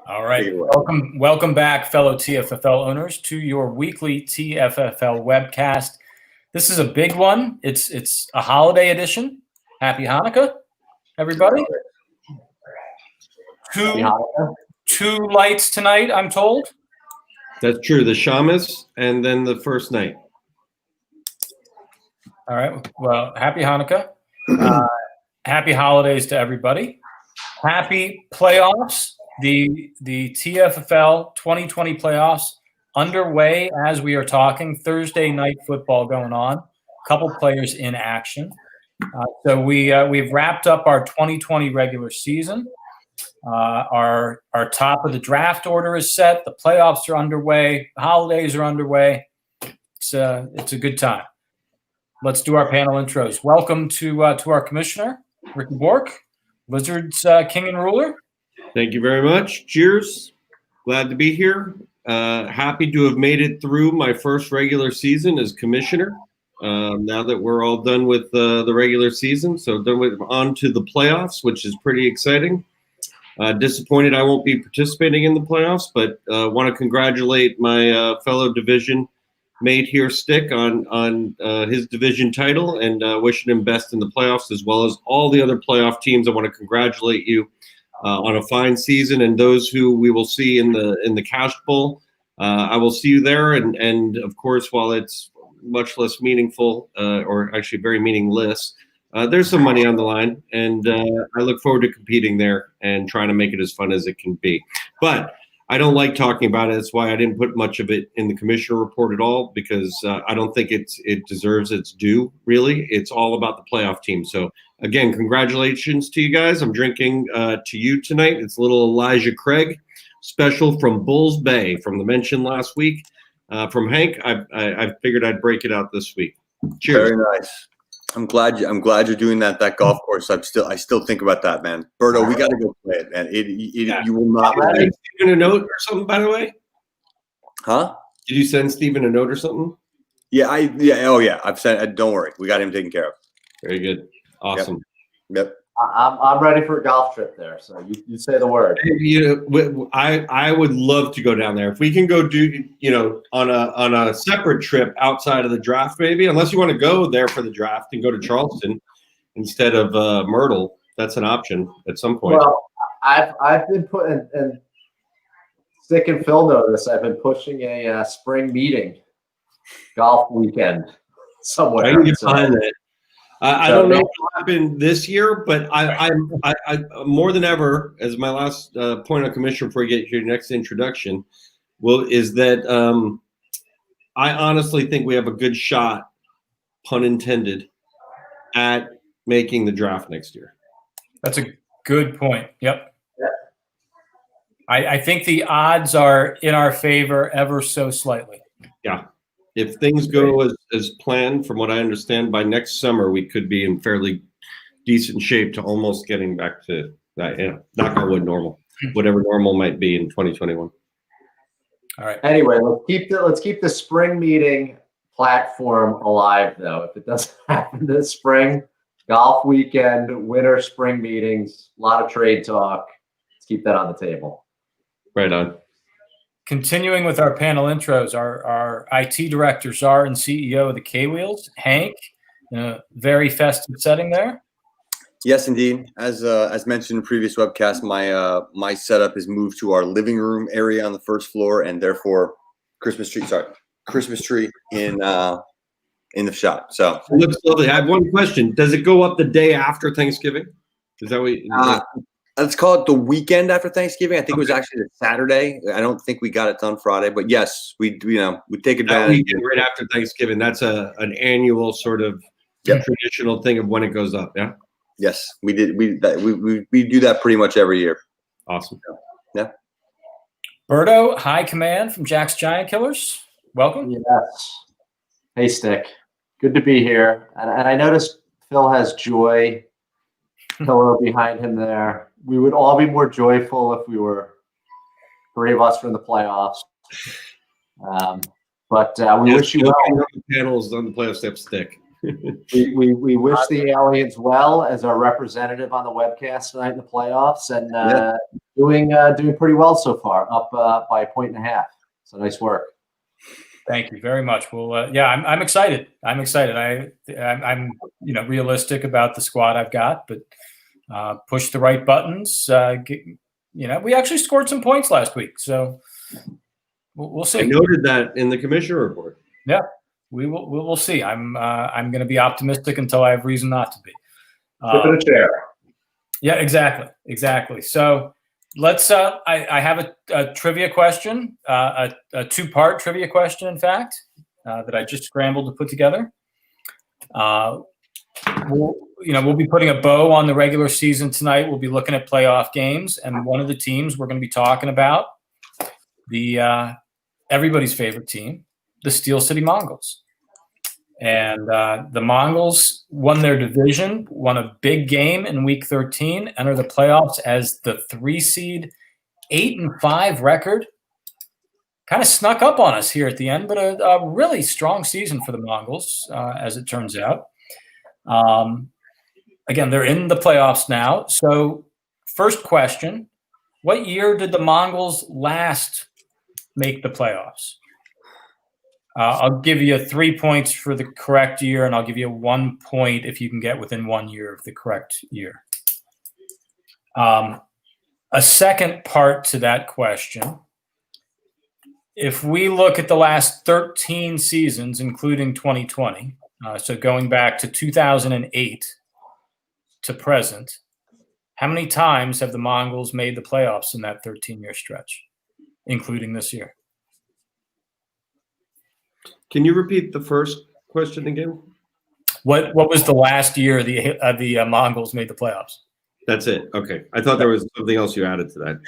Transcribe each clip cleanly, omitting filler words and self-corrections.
All right. Welcome back, fellow TFFL owners, to your weekly TFFL webcast. This is a big one. It's a holiday edition. Happy Hanukkah, everybody. Two lights tonight, I'm told. That's true. The Shamas and then the first night. All right. Well, happy Hanukkah. Happy holidays to everybody. Happy playoffs. The TFFL 2020 playoffs underway as we are talking. Thursday night football going on. A couple players in action. So we've wrapped up our 2020 regular season. Our top of the draft order is set. The playoffs are underway. The holidays are underway. It's a good time. Let's do our panel intros. Welcome to our commissioner, Ricky Bork, Wizards king and ruler. Thank you very much. Cheers. Glad to be here. Happy to have made it through my first regular season as commissioner. Now that we're all done with the regular season, so on to the playoffs, which is pretty exciting. Disappointed I won't be participating in the playoffs, but want to congratulate my fellow division mate here, Stick, on his division title, and wishing him best in the playoffs, as well as all the other playoff teams. I want to congratulate you on a fine season, and those who we will see in the Cash Bowl. I will see you there, and of course, while it's much less meaningful, or actually very meaningless, there's some money on the line, and I look forward to competing there and trying to make it as fun as it can be. But I don't like talking about it. That's why I didn't put much of it in the commissioner report at all, because I don't think it deserves its due, really. It's all about the playoff team. So, again, congratulations to you guys. I'm drinking to you tonight. It's a little Elijah Craig special from Bulls Bay from the mention last week. From Hank, I figured I'd break it out this week. Cheers. Very nice. I'm glad you're doing that golf course. I still think about that, man. Berto, we got to go play it, man. You will not. Did you send Steven a note or something, by the way? Huh? Did you send Steven a note or something? Yeah, Oh yeah, I've sent. Don't worry, we got him taken care of. Very good. Awesome. Yep. I'm ready for a golf trip there. So you say the word. I would love to go down there. If we can go do, on a separate trip outside of the draft, maybe, unless you want to go there for the draft and go to Charleston instead of Myrtle. That's an option at some point. Well, I've been putting, and Stick and Phil know this, I've been pushing a spring meeting golf weekend somewhere. I can find that. I don't know what will happen this year, but I more than ever, as my last point of commission before we get your next introduction, is that I honestly think we have a good shot, pun intended, at making the draft next year. That's a good point. Yep. Yeah. I think the odds are in our favor ever so slightly. Yeah. If things go as planned, from what I understand, by next summer, we could be in fairly decent shape to almost getting back to that, knock on wood, normal, whatever normal might be in 2021. All right. Anyway, let's keep the spring meeting platform alive, though. If it doesn't happen this spring, golf weekend, winter spring meetings, a lot of trade talk. Let's keep that on the table. Right on. Continuing with our panel intros, our IT director, czar, and CEO of the K-Wheels, Hank, in a very festive setting there. Yes, indeed. As mentioned in previous webcast, my setup is moved to our living room area on the first floor, and therefore Christmas tree in the shop. So it looks lovely. I have one question. Does it go up the day after Thanksgiving? Is that what let's call it the weekend after Thanksgiving. I think it was actually a Saturday. I don't think we got it done Friday, but yes, we take advantage. That weekend right after Thanksgiving. That's an annual sort of traditional thing of when it goes up. Yeah. Yes, we did. We do that pretty much every year. Awesome. Yeah. Berto, High Command from Jack's Giant Killers. Welcome. Yes. Hey, Stick. Good to be here. And I noticed Phil has joy pillow behind him there. We would all be more joyful if we were 3 of us from the playoffs. But we wish you well. The panels on the playoff step Stick. We wish the Aliens well as our representative on the webcast tonight in the playoffs, and doing pretty well so far, up by 1.5. So nice work. Thank you very much. Well, I'm excited. I'm excited. I'm realistic about the squad I've got, but push the right buttons. We actually scored some points last week, so we'll see. I noted that in the commissioner report. Yeah, we'll see. I'm going to be optimistic until I have reason not to be. Give it a chair. Yeah, exactly. So let's. I have a trivia question, a two-part trivia question, in fact, that I just scrambled to put together. We'll be putting a bow on the regular season tonight. We'll be looking at playoff games, and one of the teams we're going to be talking about, the everybody's favorite team, the Steel City Mongols. And the Mongols won their division, won a big game in Week 13, enter the playoffs as the 3 seed, 8-5 record. Kind of snuck up on us here at the end, but a really strong season for the Mongols, as it turns out. Again, they're in the playoffs now. So first question, what year did the Mongols last make the playoffs? I'll give you 3 points for the correct year, and I'll give you 1 point if you can get within 1 year of the correct year. A second part to that question, if we look at the last 13 seasons, including 2020, so going back to 2008 to present, how many times have the Mongols made the playoffs in that 13-year stretch, including this year? Can you repeat the first question again? What was the last year the Mongols made the playoffs? That's it. Okay. I thought there was something else you added to that.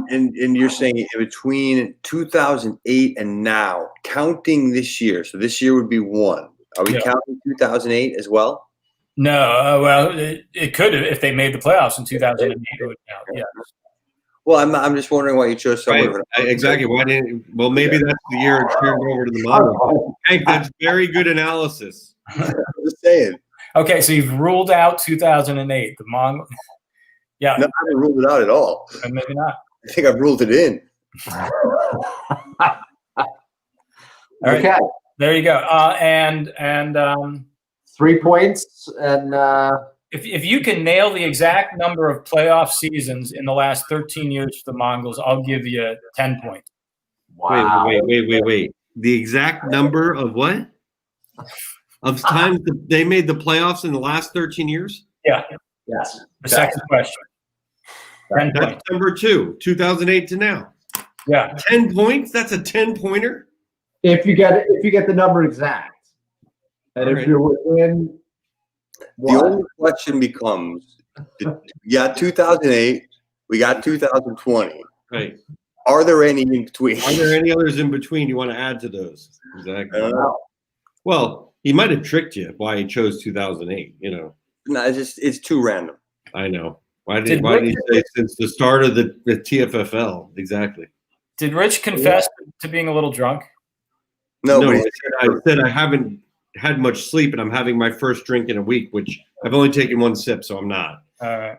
And you're saying in between 2008 and now, counting this year. So this year would be 1. Are we counting 2008 as well? No. Well, it could if they made the playoffs in 2008. It would count. Yeah. Well, I'm just wondering why you chose someone. Right. Exactly. Why didn't? Well, maybe that's the year it turned over to the Mongols. Hank, that's very good analysis. I'm just saying. Okay, so you've ruled out 2008. The Mongols. Yeah. No, I haven't ruled it out at all. Maybe not. I think I've ruled it in. All right. Okay. There you go. And 3 points and. If you can nail the exact number of playoff seasons in the last 13 years for the Mongols, I'll give you 10 points. Wow. Wait. The exact number of what? Of times they made the playoffs in the last 13 years? Yeah. Yes. The second question. 10 That's points. number 2, 2008 to now. Yeah. 10 points? That's a 10-pointer? If you get the number exact. And if you're within the only question becomes, we got 2008, we got 2020. Right. Are there any in between? Are there any others in between you want to add to those? Exactly. I don't know. Well, he might have tricked you why he chose 2008, No, it's too random. I know. Why did he say since the start of the TFFL? Exactly. Did Rich confess to being a little drunk? No, I said I haven't had much sleep and I'm having my first drink in a week, which I've only taken 1 sip, so I'm not. No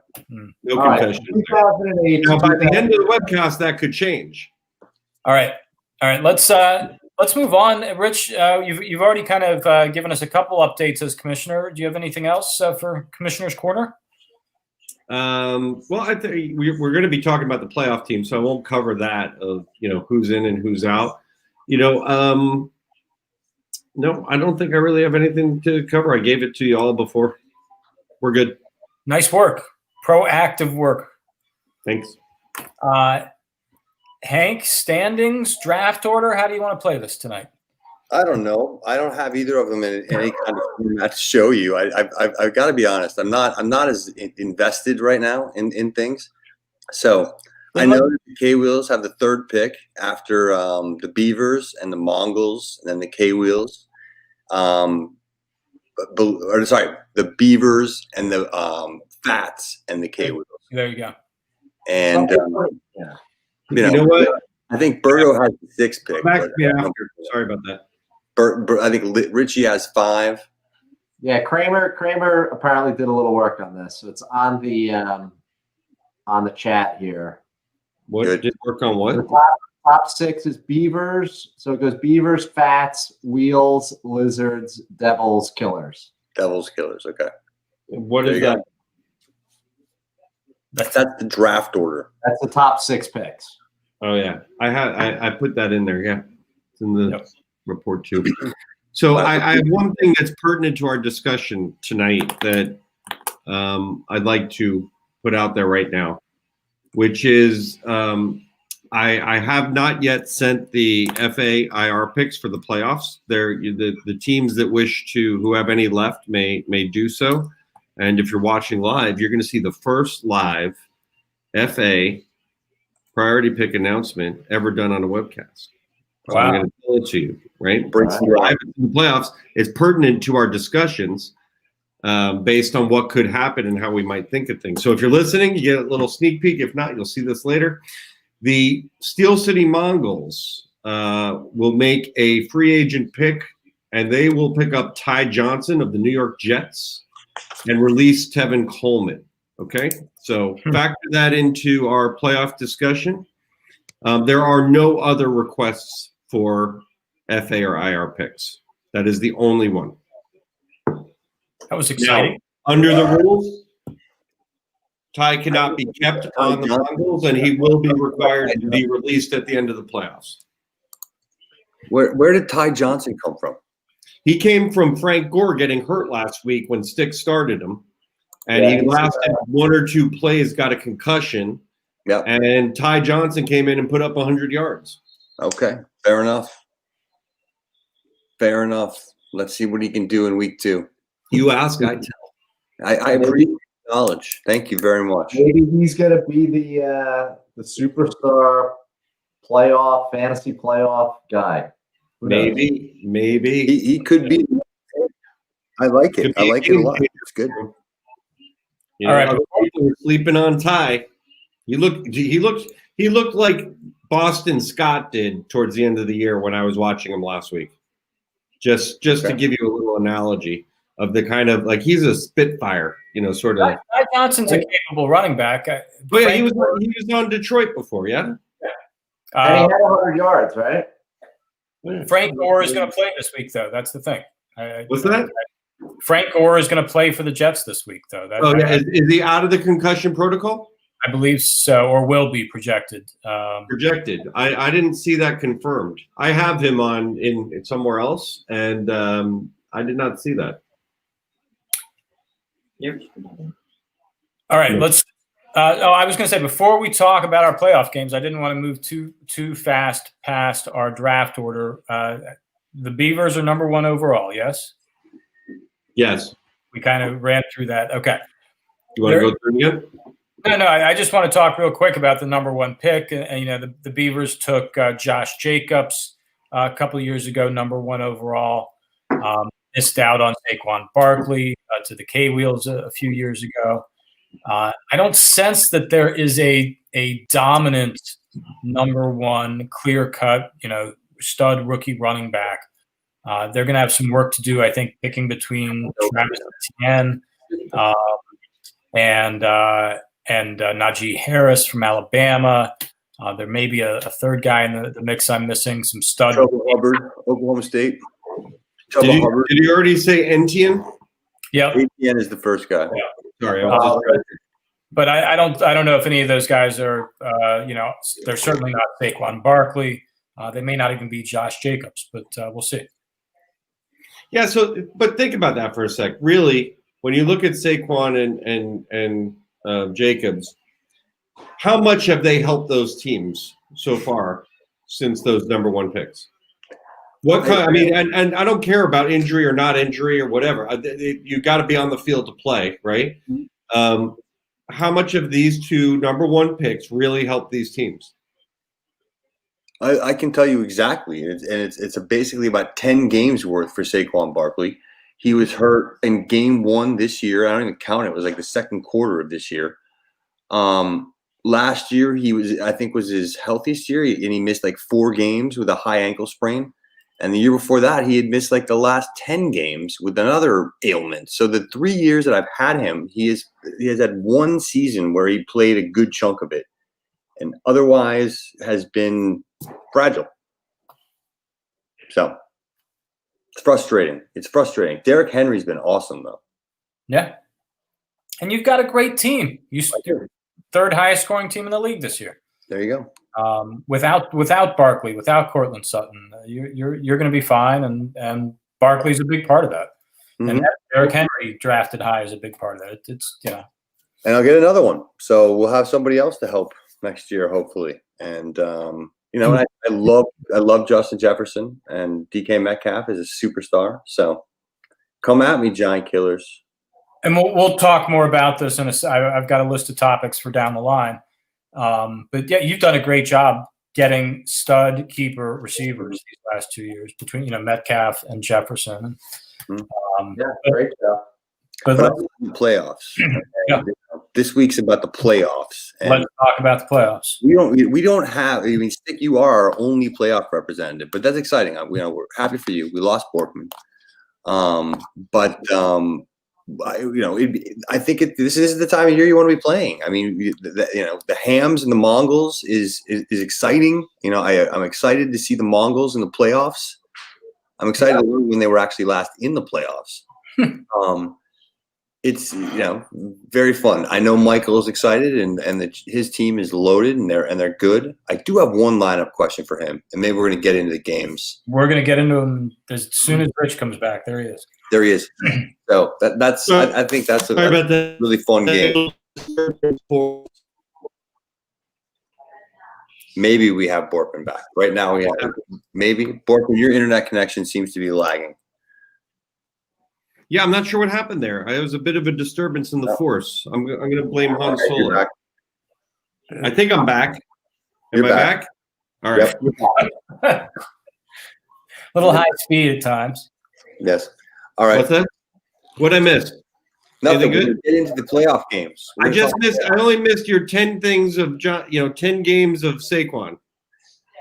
confession. Right. Now, by the end of the webcast, that could change. All right. Let's move on. Rich, you've already kind of given us a couple updates as commissioner. Do you have anything else for Commissioner's Corner? Well, I think we're going to be talking about the playoff team, so I won't cover that of who's in and who's out. No, I don't think I really have anything to cover. I gave it to you all before. We're good. Nice work. Proactive work. Thanks. Hank, standings, draft order. How do you want to play this tonight? I don't know. I don't have either of them in any kind of format to show you. I've got to be honest. I'm not as invested right now in things. So I know that the K-Wheels have the 3rd pick after the Beavers and the Mongols, and then the K-Wheels. The Beavers and the Fats and the K-Wheels. There you go. And you know what? I think Berto has the 6th pick. Sorry about that. I think Richie has 5. Yeah, Kramer apparently did a little work on this, so it's on the chat here. What Good. did work on what? The top 6 is beavers. So it goes beavers, fats, wheels, lizards, devils, killers. Devils, killers. Okay. What There is you go. that? That's the draft order. That's the top 6 picks. Oh yeah, I put that in there. Yeah, it's in the Yep. report too. So I have one thing that's pertinent to our discussion tonight that I'd like to put out there right now, which is I have not yet sent the FAIR picks for the playoffs. They're the teams that wish to, who have any left, may do so. And if you're watching live, you're going to see the first live FA priority pick announcement ever done on a webcast. So I'm Wow. going to tell it to you, right? Break some ground. Live in the playoffs is pertinent to our discussions based on what could happen and how we might think of things. So if you're listening, you get a little sneak peek. If not, you'll see this later. The Steel City Mongols will make a free agent pick, and they will pick up Ty Johnson of the New York Jets and release Tevin Coleman. Okay, so factor that into our playoff discussion. There are no other requests for FA or IR picks. That is the only one. That was exciting. Now, under the rules, Ty cannot be kept on the Mongols, and he will be required to be released at the end of the playoffs. Where did Ty Johnson come from? He came from Frank Gore getting hurt last week when Stick started him, and he lasted 1 or 2 plays, got a concussion. Yeah. And Ty Johnson came in and put up 100 yards. Okay, fair enough. Fair enough. Let's see what he can do in week 2. You ask, I tell. I appreciate the knowledge. Thank you very much. Maybe he's going to be the superstar playoff, fantasy playoff guy. Who knows? Maybe. He could be. I like it. I like it a lot. It's good. You know, All right. other people are sleeping on Ty. He looked like Boston Scott did towards the end of the year when I was watching him last week. Just to give you a little analogy of the kind of, like, he's a spitfire, you know, sort of. Ty Johnson's a capable running back. But yeah, he was on Detroit before, yeah. And he had 100 yards, right? Frank Gore is going to play this week, though. That's the thing. What's that? Frank Gore is going to play for the Jets this week, though. Is he out of the concussion protocol? I believe so, or will be projected. Projected. I didn't see that confirmed. I have him on in somewhere else, and I did not see that. Yep. All right, let's. I was going to say, before we talk about our playoff games, I didn't want to move too fast past our draft order. The Beavers are number 1 overall. Yes. Yes. We kind of ran through that. Okay. You want to go through it again? No. I just want to talk real quick about the number 1 pick. And you know, the Beavers took Josh Jacobs a couple of years ago, number 1 overall. Missed out on Saquon Barkley to the K-Wheels a few years ago. I don't sense that there is a dominant number 1 clear-cut, you know, stud rookie running back. They're going to have some work to do, I think, picking between Travis Etienne and Najee Harris from Alabama. There may be a third guy in the mix I'm missing, some stud. Chuba Hubbard, Oklahoma State. Did you already say Etienne? Yeah. Etienne is the first guy. Yeah. Sorry, but I don't know if any of those guys are, you know, they're certainly not Saquon Barkley. They may not even be Josh Jacobs, but we'll see. Yeah. So, but think about that for a sec. Really, when you look at Saquon and Jacobs, how much have they helped those teams so far since those number 1 picks? What kind? I mean, and I don't care about injury or not injury or whatever. You got to be on the field to play, right? How much of these 2 number 1 picks really help these teams? I can tell you exactly, it's basically about 10 games worth for Saquon Barkley. He was hurt in game 1 this year. I don't even count it. It was like the second quarter of this year. Last year, I think was his healthiest year, and he missed like 4 games with a high ankle sprain. And the year before that, he had missed like the last 10 games with another ailment. So the 3 years that I've had him, he has had one season where he played a good chunk of it, and otherwise has been fragile. So it's frustrating. It's frustrating. Derrick Henry's been awesome though. Yeah. And you've got a great team. You're third highest scoring team in the league this year. There you go. Without Barkley, without Cortland Sutton, you're going to be fine. And Barkley's a big part of that. Mm-hmm. And Derrick Henry drafted high is a big part of that. It's And I'll get another one. So we'll have somebody else to help next year, hopefully. And I love Justin Jefferson, and DK Metcalf is a superstar. So come at me, Giant Killers. And we'll talk more about this I've got a list of topics for down the line. But yeah, you've done a great job getting stud keeper receivers these last 2 years between Metcalf and Jefferson. Great job. But the playoffs. Yeah. This week's about the playoffs. And let's talk about the playoffs. We don't have. I mean, Stick, you are our only playoff representative, but that's exciting. We're happy for you. We lost Borkman, I think this is the time of year you want to be playing. I mean, the Hams and the Mongols is exciting. I'm excited to see the Mongols in the playoffs. I'm excited to learn when they were actually last in the playoffs. It's very fun. I know Michael is excited, and his team is loaded, and they're good. I do have one lineup question for him, and maybe we're going to get into the games. We're going to get into them as soon as Rich comes back. There he is. There he is. So I think that's a really fun game. Maybe we have Borkman back. Right now we have maybe Borkman. Your internet connection seems to be lagging. Yeah, I'm not sure what happened there. It was a bit of a disturbance in the force. I'm going to blame Han Solo. I think I'm back. Am I back? All right. Yep. Little high speed at times. Yes. All right. What's that? What I missed? Nothing. Good? Get into the playoff games. I only missed your 10 things of 10 games of Saquon.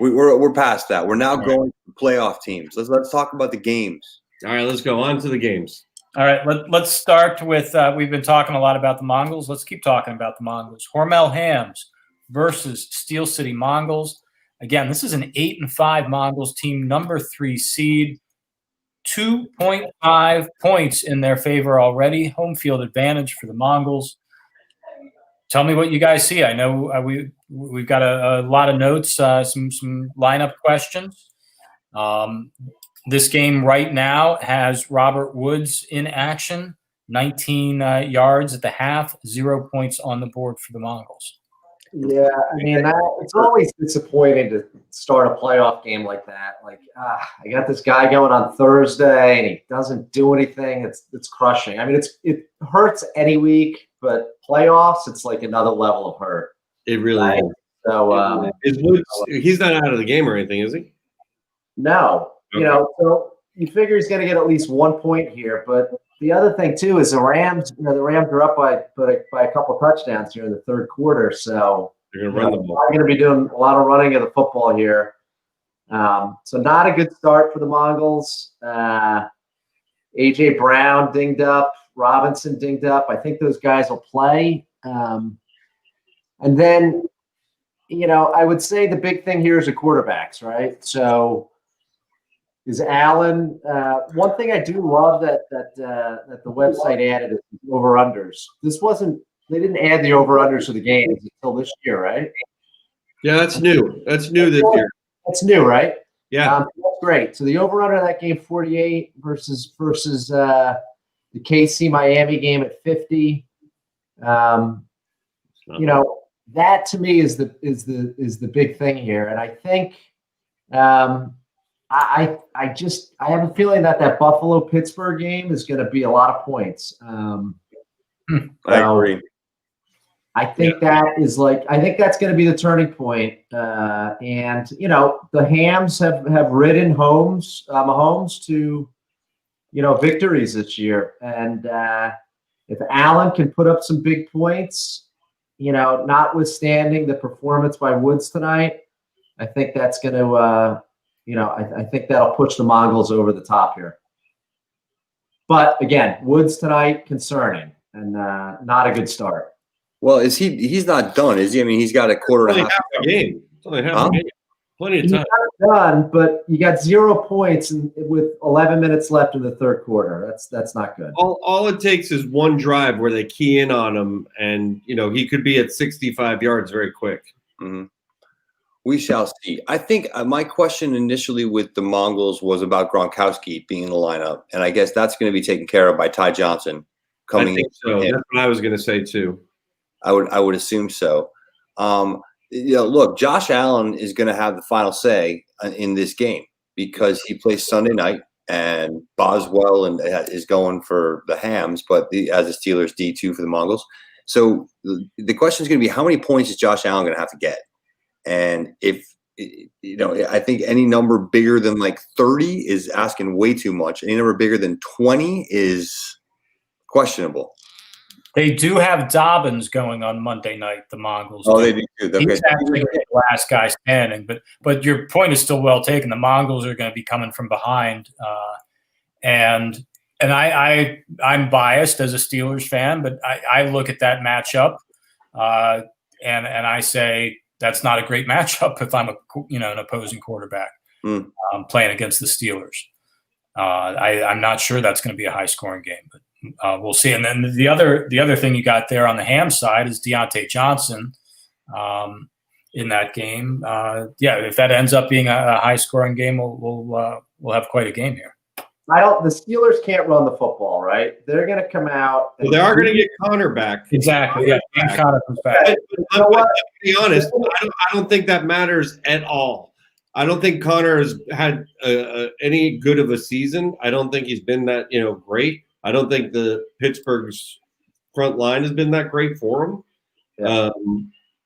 We're past that. We're now going to playoff teams. Let's talk about the games. All right, let's go on to the games. All right, let's start with we've been talking a lot about the Mongols. Let's keep talking about the Mongols. Hormel Hams versus Steel City Mongols. Again, this is an 8-5 Mongols team, number 3 seed. 2.5 points in their favor already. Home field advantage for the Mongols. Tell me what you guys see. I know we've got a lot of notes, some lineup questions. This game right now has Robert Woods in action, 19 yards at the half, 0 points on the board for the Mongols. Yeah, I mean, it's always disappointing to start a playoff game like that. Like, I got this guy going on Thursday, and he doesn't do anything. It's crushing. I mean, it hurts any week, but playoffs, it's like another level of hurt. It really is. So, he's not out of the game or anything, is he? No. Okay. So you figure he's going to get at least 1 point here, but the other thing too is the Rams. The Rams are up by a couple touchdowns here in the third quarter, so they're going to run the ball. They're going to be doing a lot of running of the football here. So not a good start for the Mongols. AJ Brown dinged up, Robinson dinged up. I think those guys will play. And then, I would say the big thing here is the quarterbacks, right? So. Is Allen one thing I do love that the website added is over-unders. They didn't add the over-unders to the games until this year, right? Yeah, that's new. That's new this year. That's new, right? Yeah. That's great. So the over-under of that game 48 versus the KC Miami game at 50. That to me is the big thing here. And I think I have a feeling that Buffalo Pittsburgh game is going to be a lot of points. I agree. I think that's going to be the turning point. And the Hams have ridden Mahomes to victories this year. And if Allen can put up some big points, notwithstanding the performance by Woods tonight, I think that's going to I think that'll push the Mongols over the top here. But again, Woods tonight, concerning and not a good start. Well, he's not done, is he? I mean, he's got a quarter and a half. A game. It's only half a game. Plenty of time. He's not done, but you got 0 points with 11 minutes left in the third quarter. That's not good. All it takes is one drive where they key in on him, and he could be at 65 yards very quick. Mm-hmm. We shall see. I think my question initially with the Mongols was about Gronkowski being in the lineup, and I guess that's going to be taken care of by Ty Johnson coming in. So that's what I was going to say too. I would assume so. Look, Josh Allen is going to have the final say in this game because he plays Sunday night, and Boswell is going for the Hams, but as a Steelers D2 for the Mongols. So the question is going to be, how many points is Josh Allen going to have to get? And if I think any number bigger than like 30 is asking way too much. Any number bigger than 20 is questionable. They do have Dobbins going on Monday night, the Mongols. Oh, they do too. He's actually the last guy standing. But your point is still well taken. The Mongols are going to be coming from behind. And I'm biased as a Steelers fan, but I look at that matchup and I say that's not a great matchup if I'm an opposing quarterback playing against the Steelers. I'm not sure that's going to be a high scoring game, but we'll see. And then the other thing you got there on the Ham side is Deontay Johnson in that game. If that ends up being a high scoring game, we'll have quite a game here. The Steelers can't run the football, right? They're going to come out. Well, they are going to get Connor back. Exactly. Yeah, Connor comes back. To be honest, I don't think that matters at all. I don't think Connor has had any good of a season. I don't think he's been that great. I don't think the Pittsburgh's front line has been that great for him. Yeah.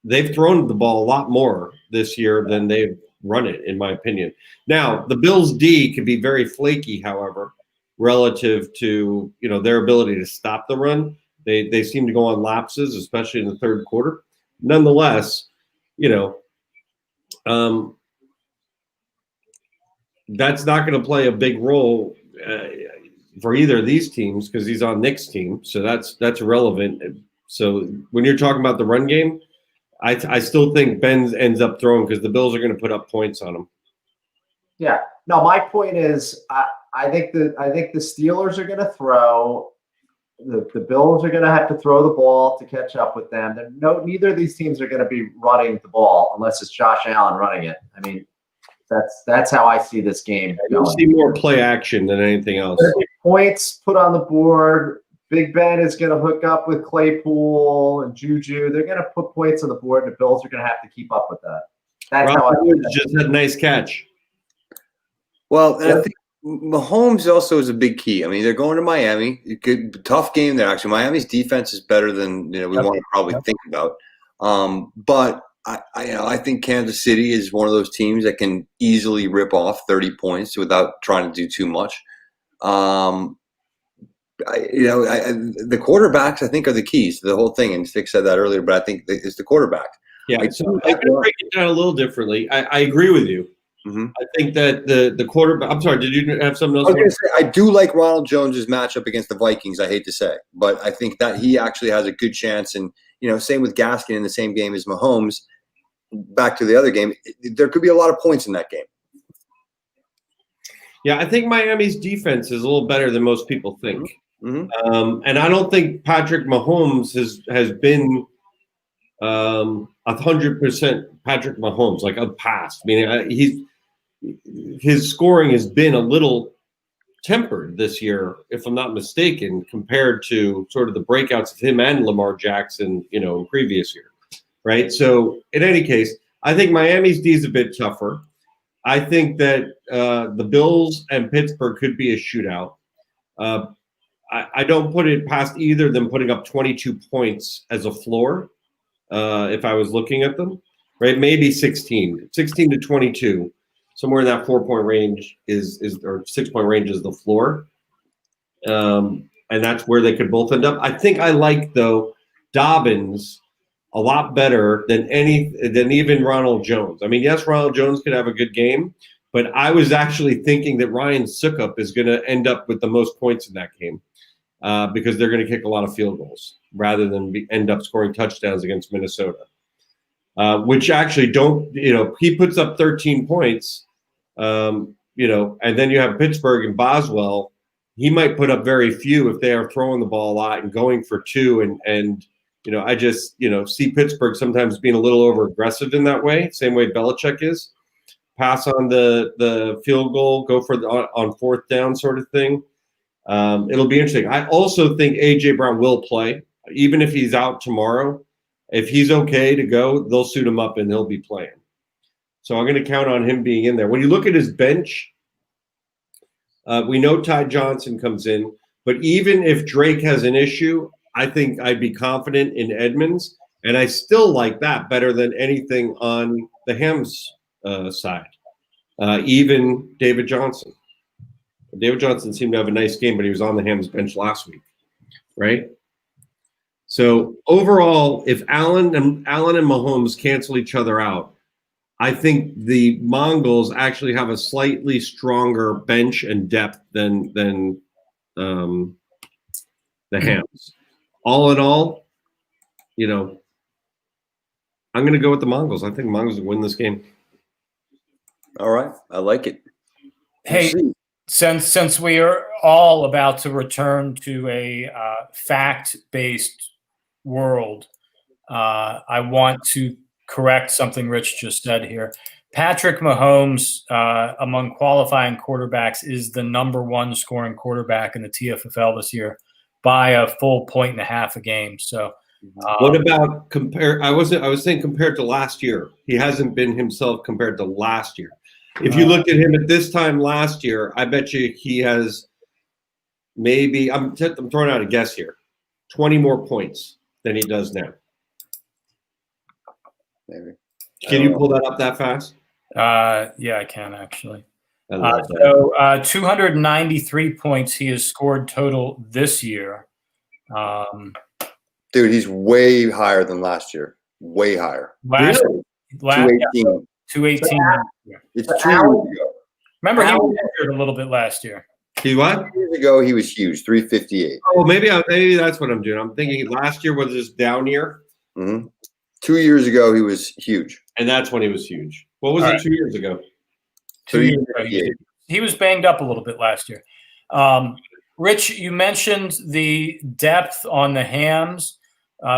They've thrown the ball a lot more this year than they've run it, in my opinion. Now, the Bills' D can be very flaky, however, relative to their ability to stop the run. They seem to go on lapses, especially in the third quarter. Nonetheless, that's not going to play a big role for either of these teams because he's on Nick's team, so that's irrelevant. So when you're talking about the run game, I still think Ben ends up throwing because the Bills are going to put up points on him. Yeah. No, my point is I think the Steelers are going to throw. The Bills are going to have to throw the ball to catch up with them. Neither of these teams are going to be running the ball unless it's Josh Allen running it. I mean, that's how I see this game. You'll see more play action than anything else. Points put on the board. Big Ben is going to hook up with Claypool and Juju. They're going to put points on the board, and the Bills are going to have to keep up with that. That's how I just had a nice catch. Well, I think Mahomes also is a big key. I mean, they're going to Miami. Good, tough game there. Actually, Miami's defense is better than we want to probably think about. But I think Kansas City is one of those teams that can easily rip off 30 points without trying to do too much. The quarterbacks, I think, are the keys to the whole thing. And Stick said that earlier, but I think it's the quarterback. Yeah, so I can break it down a little differently. I agree with you. Mm-hmm. I think that the quarterback – I'm sorry, did you have something else? I was going to say, I do like Ronald Jones' matchup against the Vikings, I hate to say. But I think that he actually has a good chance. And, same with Gaskin in the same game as Mahomes. Back to the other game, there could be a lot of points in that game. Yeah, I think Miami's defense is a little better than most people think. Mm-hmm. And I don't think Patrick Mahomes has been 100% Patrick Mahomes, like a past. I mean, his scoring has been a little tempered this year, if I'm not mistaken, compared to sort of the breakouts of him and Lamar Jackson, in previous year, right? So in any case, I think Miami's D is a bit tougher. I think that the Bills and Pittsburgh could be a shootout. I don't put it past either of them putting up 22 points as a floor if I was looking at them, right? Maybe 16 to 22, somewhere in that 4-point range or 6-point range is the floor. And that's where they could both end up. I think I like, though, Dobbins a lot better than even Ronald Jones. I mean, yes, Ronald Jones could have a good game, But I was actually thinking that Ryan Sukup is going to end up with the most points in that game because they're going to kick a lot of field goals rather than end up scoring touchdowns against Minnesota, which actually don't, he puts up 13 points, and then you have Pittsburgh and Boswell. He might put up very few if they are throwing the ball a lot and going for two. And I just, see Pittsburgh sometimes being a little over aggressive in that way, same way Belichick is. Pass on the field goal, go for on fourth down sort of thing. It'll be interesting. I also think A.J. Brown will play, even if he's out tomorrow. If he's okay to go, they'll suit him up and he'll be playing. So I'm going to count on him being in there. When you look at his bench, we know Ty Johnson comes in, but even if Drake has an issue, I think I'd be confident in Edmonds, and I still like that better than anything on the Hams side. Even David Johnson. David Johnson seemed to have a nice game, but he was on the Hams bench last week, right? So overall, if Allen and Mahomes cancel each other out, I think the Mongols actually have a slightly stronger bench and depth than the Hams. All in all, I'm going to go with the Mongols. I think Mongols will win this game. All right, I like it. Hey, since we are all about to return to a fact-based world, I want to correct something Rich just said here. Patrick Mahomes, among qualifying quarterbacks, is the #1 scoring quarterback in the TFFL this year by a full 1.5 a game. So, what about compare? I was saying compared to last year. He hasn't been himself compared to last year. If you looked at him at this time last year, I bet you he has maybe, I'm throwing out a guess here, 20 more points than he does now. Maybe. Can you pull that up that fast? Yeah, I can actually. So 293 points he has scored total this year. Dude, he's way higher than last year. Way higher. Last 218. 218. It's 2 years ago. Remember, he was injured a little bit last year. He what? 2 years ago, he was huge, 358. Oh, maybe that's what I'm doing. I'm thinking last year was his down year. Mm-hmm. 2 years ago, he was huge. And that's when he was huge. What was it 2 years ago? 2 years ago. He was banged up a little bit last year. Rich, you mentioned the depth on the Hams.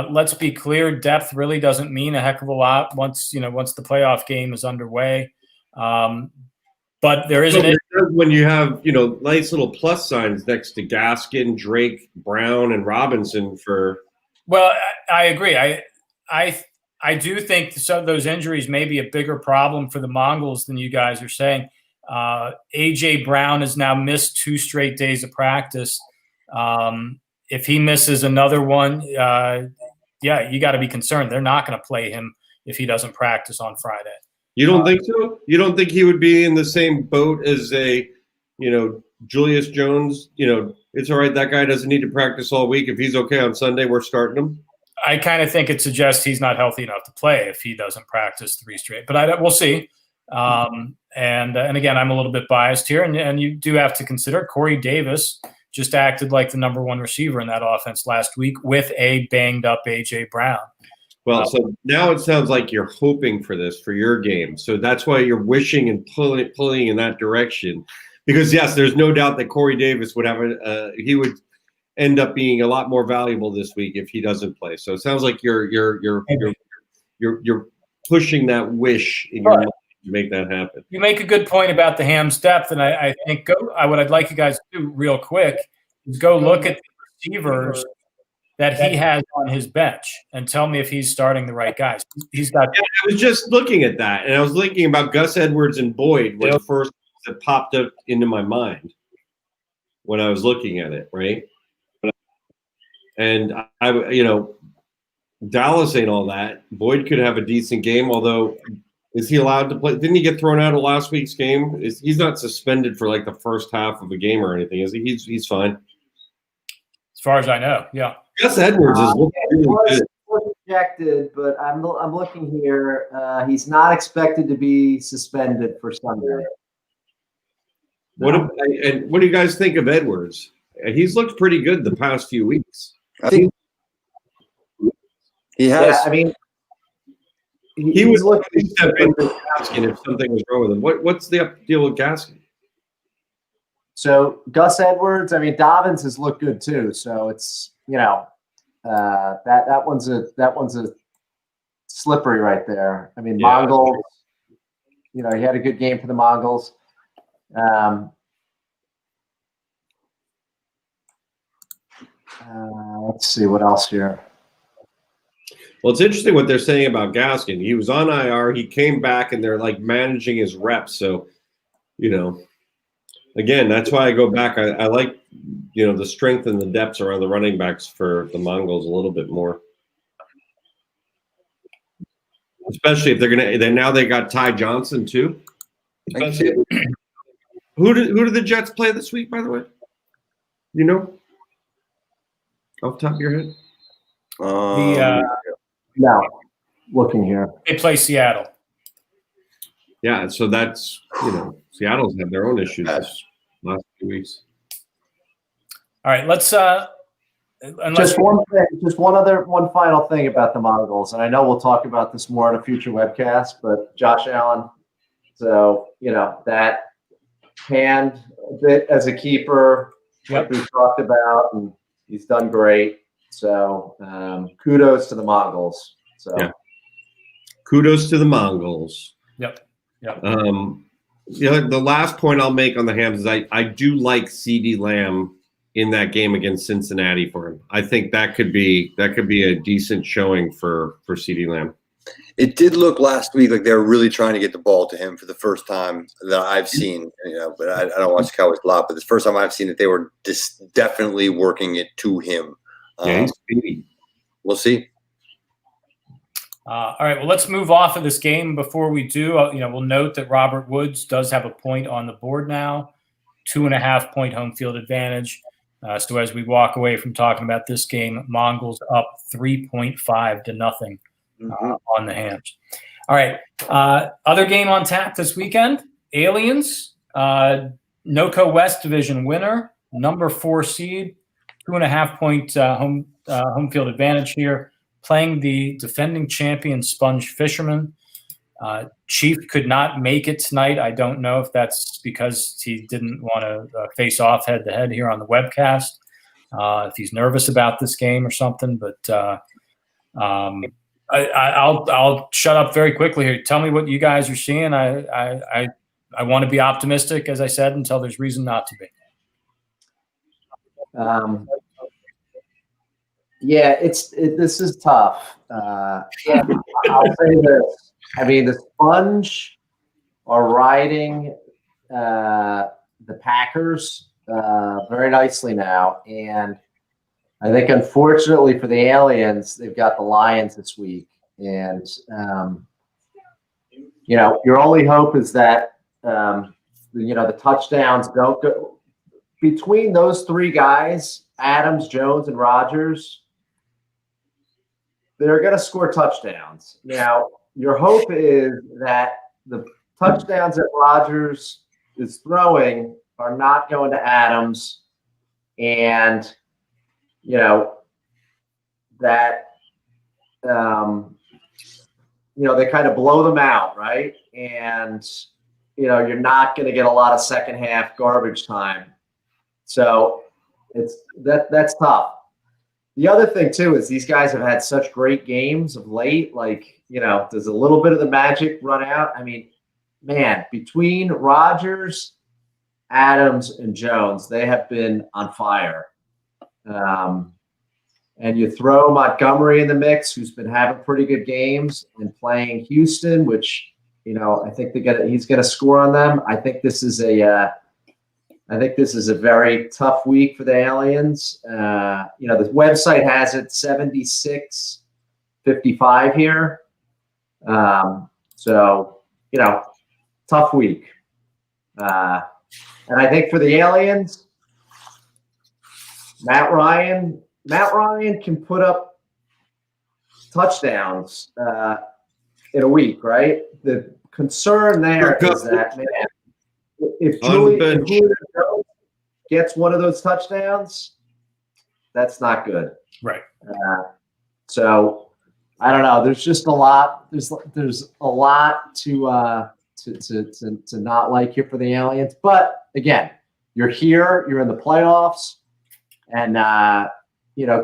Let's be clear, depth really doesn't mean a heck of a lot once the playoff game is underway. But there is when you have nice little plus signs next to Gaskin, Drake, Brown, and Robinson for. Well, I agree. I do think those injuries may be a bigger problem for the Mongols than you guys are saying. A.J. Brown has now missed 2 straight days of practice. If he misses another one, you got to be concerned. They're not going to play him if he doesn't practice on Friday. You don't think so? You don't think he would be in the same boat as Julius Jones? It's all right. That guy doesn't need to practice all week. If he's okay on Sunday, we're starting him. I kind of think it suggests he's not healthy enough to play if he doesn't practice 3 straight. But we'll see. And again, I'm a little bit biased here, and you do have to consider Corey Davis just acted like the #1 receiver in that offense last week with a banged up A.J. Brown. Well, so now it sounds like you're hoping for this for your game. So that's why you're wishing and pulling in that direction. Because yes, there's no doubt that Corey Davis would have he would end up being a lot more valuable this week if he doesn't play. So it sounds like you're pushing that wish in your mind to make that happen. You make a good point about the Hams depth, and I think what I'd like you guys to do real quick is go look at the receivers that he has on his bench and tell me if he's starting the right guys. He's got. Yeah, I was just looking at that, and I was thinking about Gus Edwards and Boyd were the first that popped up into my mind when I was looking at it, right? And Dallas ain't all that. Boyd could have a decent game, although is he allowed to play? Didn't he get thrown out of last week's game? He's not suspended for like the first half of a game or anything, is he? He's fine. As far as I know, yeah. Gus Edwards is looking really good. Projected, but I'm looking here. He's not expected to be suspended for Sunday. What do you guys think of Edwards? He's looked pretty good the past few weeks. I think he has. Yeah, I mean, He was looking to step into Gaskin if something was wrong with him. What's the deal with Gaskin? So Gus Edwards, I mean, Dobbins has looked good too. So it's that one's a slippery right there. I mean, Yeah. Mongols. He had a good game for the Mongols. Let's see what else here. Well, it's interesting what they're saying about Gaskin. He was on IR. He came back, and they're like managing his reps. So, again, that's why I go back. I like, the strength and the depths around the running backs for the Mongols a little bit more. Especially if they're going to – then now they got Ty Johnson too. Especially, who do the Jets play this week, by the way? Off the top of your head? No, looking here. They play Seattle. Yeah, so that's, Seattle's had their own issues this last few weeks. All right, let's just one final thing about the Mongols, and I know we'll talk about this more in a future webcast, but Josh Allen, so that panned a bit as a keeper, like we talked about, and he's done great. So kudos to the Mongols. So yeah. Kudos to the Mongols. Yep. The last point I'll make on the Hams is I do like CeeDee Lamb in that game against Cincinnati for him. I think that could be a decent showing for CeeDee Lamb. It did look last week like they were really trying to get the ball to him for the first time that I've seen. But I don't watch the Cowboys a lot. But the first time I've seen it, they were definitely working it to him. Yeah, he's speedy. We'll see. All right, well, let's move off of this game. Before we do, we'll note that Robert Woods does have a point on the board now, 2.5 point home field advantage. So as we walk away from talking about this game, Mongols up 3.5 to nothing on the Hams. All right, other game on tap this weekend, Aliens, NOCO West Division winner, number 4 seed, 2.5 point home field advantage here, playing the defending champion Sponge Fisherman. Chief could not make it tonight. I don't know if that's because he didn't want to face off head-to-head here on the webcast, if he's nervous about this game or something. But I'll shut up very quickly here. Tell me what you guys are seeing. I want to be optimistic, as I said, until there's reason not to be. This is tough. I'll say this. I mean, the Sponge are riding the Packers very nicely now. And I think, unfortunately for the Aliens, they've got the Lions this week. And, your only hope is that, the touchdowns don't go – between those three guys, Adams, Jones, and Rodgers, they're going to score touchdowns. Now, your hope is that the touchdowns that Rodgers is throwing are not going to Adams, and that they kind of blow them out, right? And you're not going to get a lot of second half garbage time. So that's tough. The other thing too is these guys have had such great games of late. Like, does a little bit of the magic run out? I mean, man, between Rodgers, Adams, and Jones, they have been on fire. And you throw Montgomery in the mix, who's been having pretty good games and playing Houston, which I think he's going to score on them. I think this is a very tough week for the Aliens. The website has it 76-55 here. So, tough week. And I think for the Aliens, Matt Ryan can put up touchdowns in a week, right? The concern there is that, man, if On the Julio bench. Jones gets one of those touchdowns, that's not good. Right. So I don't know. There's just a lot. There's a lot to not like here for the Aliens. But again, you're here. You're in the playoffs, and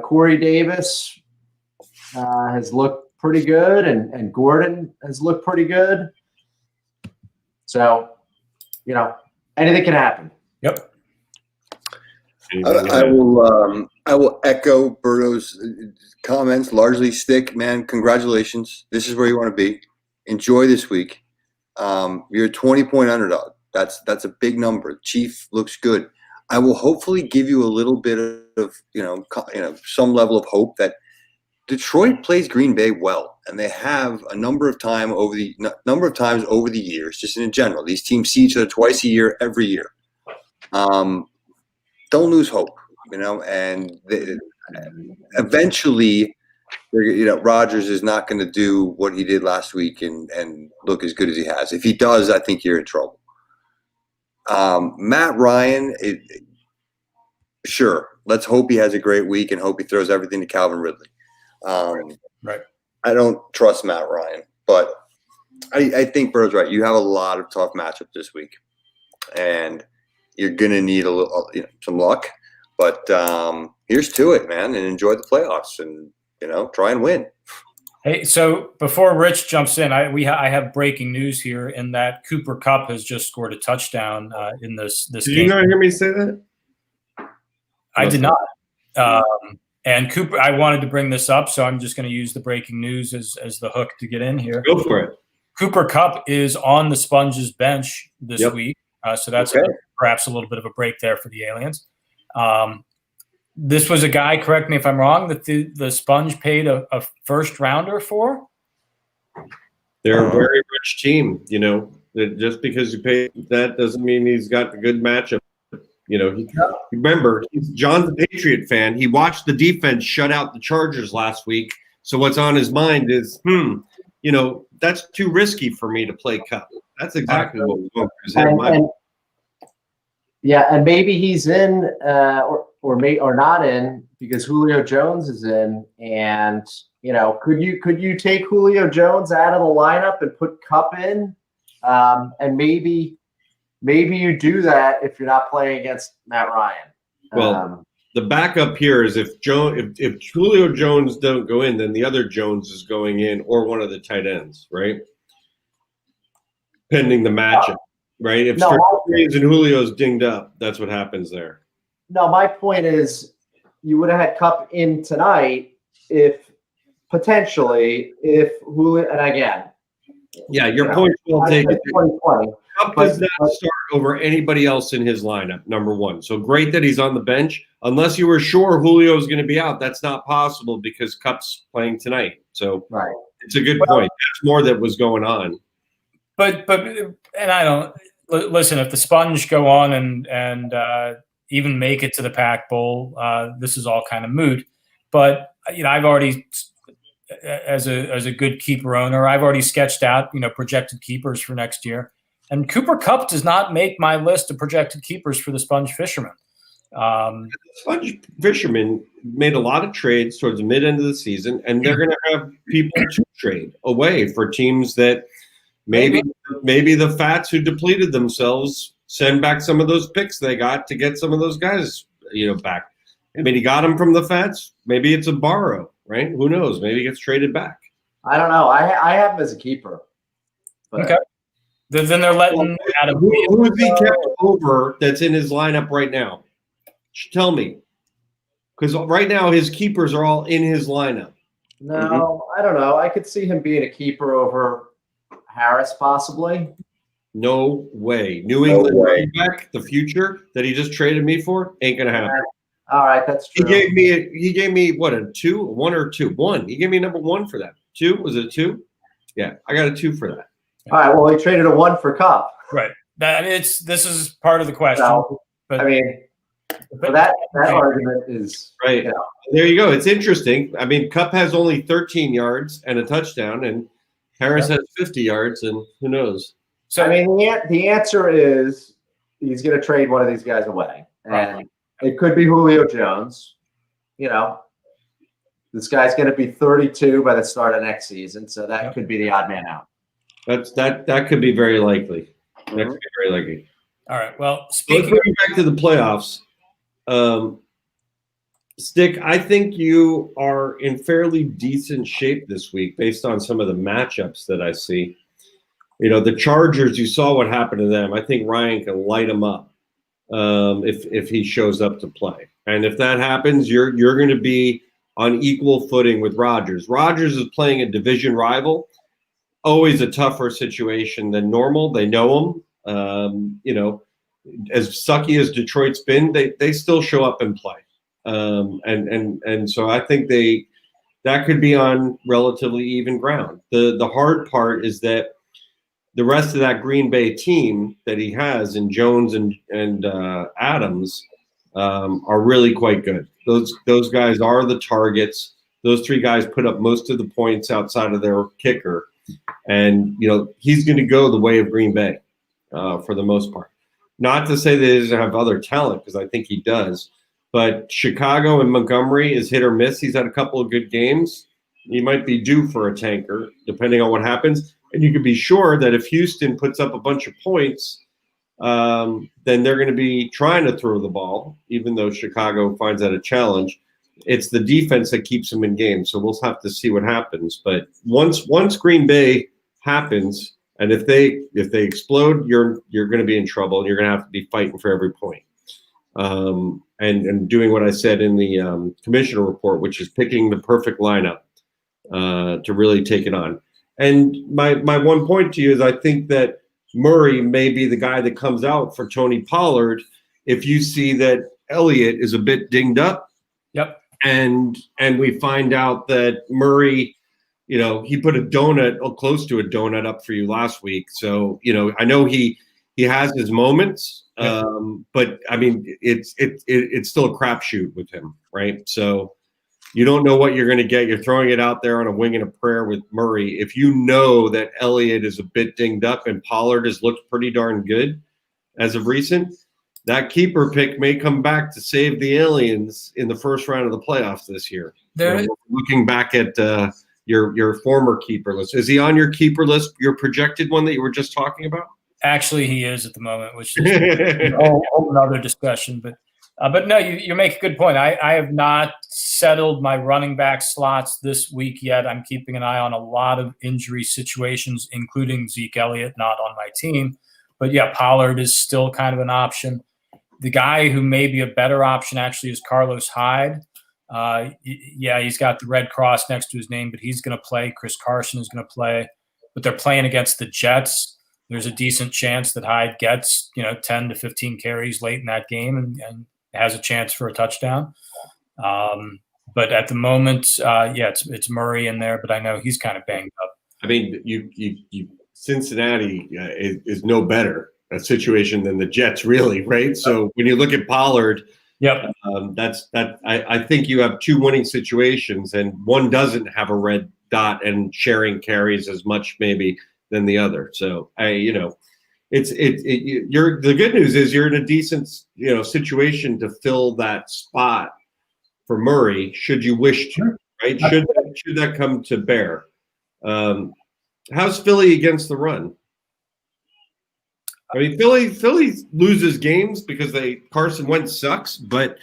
Corey Davis has looked pretty good, and Gordon has looked pretty good. So anything can happen. Yep. I will echo Berto's comments. Largely stick, man. Congratulations. This is where you want to be. Enjoy this week. You're a 20-point underdog. That's a big number. Chief looks good. I will hopefully give you a little bit of some level of hope that Detroit plays Green Bay well, and they have a number of times over the years. Just in general, these teams see each other twice a year, every year. Don't lose hope, and eventually, Rodgers is not going to do what he did last week and look as good as he has. If he does, I think you're in trouble. Matt Ryan, sure. Let's hope he has a great week and hope he throws everything to Calvin Ridley. Right. I don't trust Matt Ryan, but I think Bird's right. You have a lot of tough matchups this week, and you're gonna need a little, some luck. But here's to it, man, and enjoy the playoffs, and try and win. Hey, so before Rich jumps in, I have breaking news here in that Cooper Kupp has just scored a touchdown in this Did game. you not hear me say that? I did not. And Cooper, I wanted to bring this up, so I'm just going to use the breaking news as the hook to get in here. Go for it. Cooper Kupp is on the Sponges bench this week, so that's Okay. perhaps a little bit of a break there for the Aliens. This was a guy, correct me if I'm wrong, that the Sponge paid a first rounder for? They're a very rich team, Just because you pay that doesn't mean he's got a good matchup. Remember, John's a Patriot fan. He watched the defense shut out the Chargers last week. So what's on his mind is, that's too risky for me to play Kupp. That's exactly what was going through his head. And maybe he's in or not in because Julio Jones is in. And could you take Julio Jones out of the lineup and put Kupp in? And maybe you do that if you're not playing against Matt Ryan. Well, the backup here is if Julio Jones don't go in, then the other Jones is going in, or one of the tight ends, right? Pending the matchup, right? If and Julio's dinged up, that's what happens there. No, my point is you would have had Kupp in tonight if Julio, and again. Yeah, your point well taken. 2020. Kupp does not start over anybody else in his lineup, number one. So great that he's on the bench. Unless you were sure Julio is going to be out, that's not possible because Kupp's playing tonight. So it's a good point. That's more that was going on. But and I don't listen. If the Sponge go on and even make it to the Pac Bowl, this is all kind of moot. But I've already, as a good keeper owner, I've already sketched out projected keepers for next year. And Cooper Kupp does not make my list of projected keepers for the Sponge Fishermen. Sponge Fishermen made a lot of trades towards the mid-end of the season, and they're going to have people to trade away for teams that maybe the Fats who depleted themselves send back some of those picks they got to get some of those guys back. I mean, he got them from the Fats. Maybe it's a borrow, right? Who knows? Maybe he gets traded back. I don't know. I have him as a keeper. But. Okay. Then they're letting Adam. Who is he kept over that's in his lineup right now? Tell me. Because right now his keepers are all in his lineup. No, I don't know. I could see him being a keeper over Harris possibly. No way. New England running back, the future that he just traded me for, ain't going to happen. All right, that's true. He gave me what, a 2, 1 or 2? 1. He gave me number 1 for that. 2? Was it a 2? Yeah, I got a 2 for that. All right. Well, he traded a 1 for Kupp. Right. This is part of the question. So, but that argument is right. There you go. It's interesting. I mean, Kupp has only 13 yards and a touchdown, and Harris has 50 yards, and who knows? So I mean, the answer is he's going to trade one of these guys away. And it could be Julio Jones. You know, this guy's going to be 32 by the start of next season, so that could be the odd man out. That could be very likely. That could be very likely. All right. Well, Let's speaking go back to the playoffs. Stick, I think you are in fairly decent shape this week based on some of the matchups that I see. You know, the Chargers, you saw what happened to them. I think Ryan can light them up if he shows up to play. And if that happens, you're going to be on equal footing with Rodgers. Rodgers is playing a division rival, always a tougher situation than normal. They know him. You know, as sucky as Detroit's been, they still show up and play. And so I think that could be on relatively even ground. The hard part is that the rest of that Green Bay team that he has in Jones and Adams are really quite good. Those guys are the targets. Those three guys put up most of the points outside of their kicker. And, you know, he's going to go the way of Green Bay for the most part. Not to say that he doesn't have other talent, because I think he does. But Chicago and Montgomery is hit or miss. He's had a couple of good games. He might be due for a tanker, depending on what happens. And you can be sure that if Houston puts up a bunch of points, then they're going to be trying to throw the ball, even though Chicago finds that a challenge. It's the defense that keeps them in games. So we'll have to see what happens. But once Green Bay happens, and if they explode, you're going to be in trouble, and you're going to have to be fighting for every point. And doing what I said in the commissioner report, which is picking the perfect lineup to really take it on. And my one point to you is I think that Murray may be the guy that comes out for Tony Pollard if you see that Elliott is a bit dinged up. Yep. And we find out that Murray, you know, he put a donut, or close to a donut, up for you last week. So, you know, I know he has his moments, but I mean, it's still a crapshoot with him, right? So you don't know what you're going to get. You're throwing it out there on a wing and a prayer with Murray. If you know that Elliott is a bit dinged up and Pollard has looked pretty darn good as of recent, that keeper pick may come back to save the aliens in the first round of the playoffs this year. Looking back at your former keeper list. Is he on your keeper list, your projected one that you were just talking about? Actually, he is at the moment, which is a whole another discussion. But no, you make a good point. I have not settled my running back slots this week yet. I'm keeping an eye on a lot of injury situations, including Zeke Elliott, not on my team. But yeah, Pollard is still kind of an option. The guy who may be a better option actually is Carlos Hyde. Yeah, he's got the Red Cross next to his name, but he's going to play. Chris Carson is going to play. But they're playing against the Jets. There's a decent chance that Hyde gets, 10 to 15 carries late in that game and has a chance for a touchdown. But at the moment, it's Murray in there, but I know he's kind of banged up. I mean, you Cincinnati is no better a situation than the Jets, really, right? So when you look at Pollard, I think you have two winning situations, and one doesn't have a red dot and sharing carries as much maybe than the other. So the good news is you're in a decent situation to fill that spot for Murray should you wish to, right? Should that come to bear. How's Philly against the run? I mean, Philly loses games because Carson Wentz sucks, but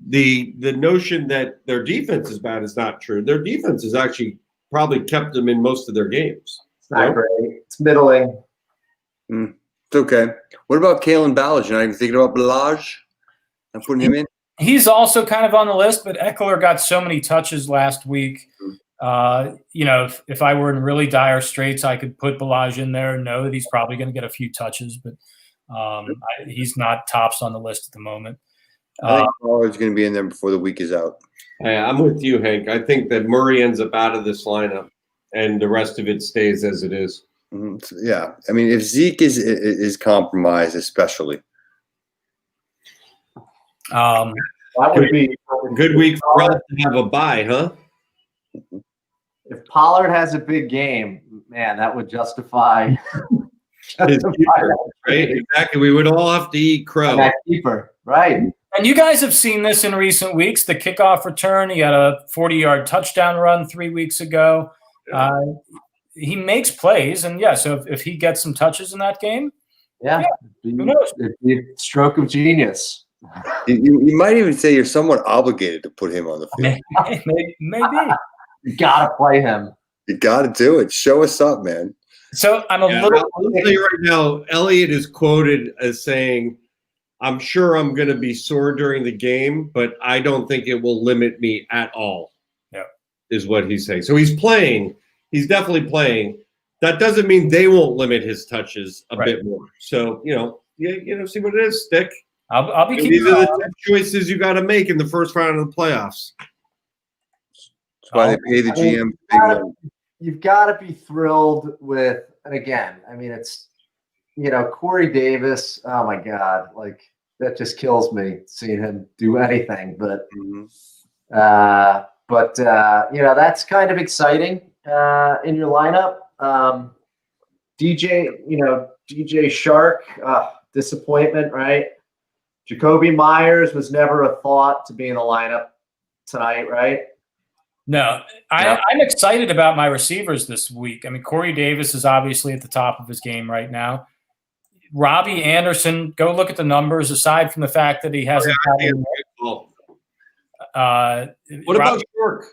the notion that their defense is bad is not true. Their defense has actually probably kept them in most of their games. It's not great. It's middling. It's okay. What about Kalen Ballage? You're not even thinking about Ballage? I'm putting him in? He's also kind of on the list, but Eckler got so many touches last week. If I were in really dire straits, I could put Ballage in there and know that he's probably going to get a few touches, but he's not tops on the list at the moment. I think Ballard's going to be in there before the week is out. I'm with you, Hank. I think that Murray ends up out of this lineup and the rest of it stays as it is. Mm-hmm. Yeah. I mean, if Zeke is compromised, especially. That would be a good week for us to have a bye, huh? If Pollard has a big game, man, that would justify His keeper, right? Exactly. We would all have to eat crow. And that keeper, right? And you guys have seen this in recent weeks. The kickoff return, he had a 40-yard touchdown run 3 weeks ago. He makes plays, and so if he gets some touches in that game, who knows? It'd be a stroke of genius. You might even say you're somewhat obligated to put him on the field. Maybe. You gotta play him. You got to do it. Show us up, man. So I'm a little. I'll tell you right now, Elliott is quoted as saying, I'm sure I'm going to be sore during the game, but I don't think it will limit me at all. Yeah, is what he's saying. So he's playing. He's definitely playing. That doesn't mean they won't limit his touches a bit more. So, see what it is, Stick. I'll be keeping. These are the tough choices you got to make in the first round of the playoffs. That's why they pay the GM big money. You've got to be thrilled with, and again, I mean, it's, Corey Davis. Oh my God, like that just kills me seeing him do anything. But, that's kind of exciting in your lineup. DJ Shark, disappointment, right? Jacoby Myers was never a thought to be in the lineup tonight, right? No, I'm excited about my receivers this week. I mean, Corey Davis is obviously at the top of his game right now. Robbie Anderson, go look at the numbers. Aside from the fact that he hasn't. What about York?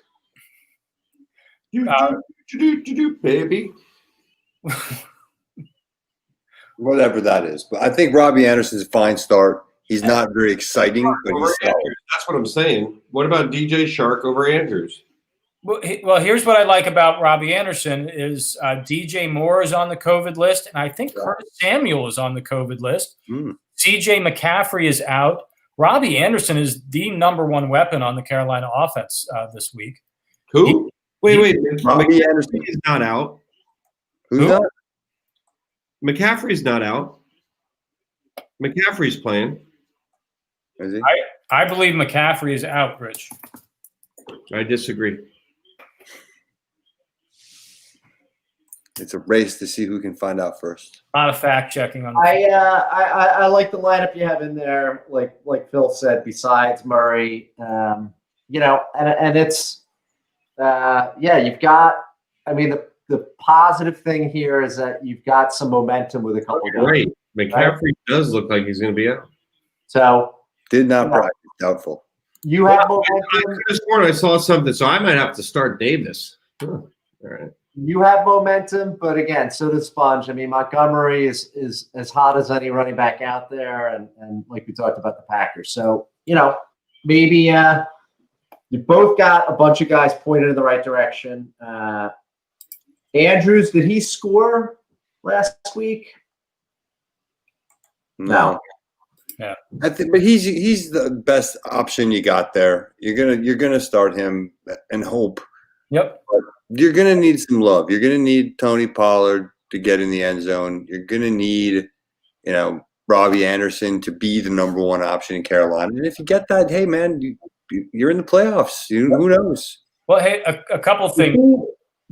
Baby. Whatever that is, but I think Robbie Anderson's a fine start. He's not very exciting, but he's solid. That's what I'm saying. What about DJ Shark over Andrews? Well, here's what I like about Robbie Anderson is DJ Moore is on the COVID list, and I think Curtis Samuel is on the COVID list. CJ McCaffrey is out. Robbie Anderson is the number one weapon on the Carolina offense this week. Who? Wait. Robbie Anderson is not out. Who's not? McCaffrey's not out. McCaffrey's playing. Is he? I believe McCaffrey is out, Rich. I disagree. It's a race to see who can find out first. A lot of fact checking on. I like the lineup you have in there. Like Phil said, besides Murray, and it's you've got. I mean, the positive thing here is that you've got some momentum with a couple guys. Right, McCaffrey does look like he's going to be out. So did not practice. Doubtful. You have momentum. I could have sworn I saw something, so I might have to start Davis. All right. You have momentum, but again, so does Sponge. I mean, Montgomery is as hot as any running back out there, and like we talked about the Packers. So, maybe you both got a bunch of guys pointed in the right direction. Andrews, did he score last week? No. Yeah. I think, but he's the best option you got there. You're gonna start him and hope. Yep. But you're gonna need some love. You're gonna need Tony Pollard to get in the end zone. You're gonna need, Robbie Anderson to be the number one option in Carolina. And if you get that, hey man, you're in the playoffs. Who knows? Well, hey, a couple things.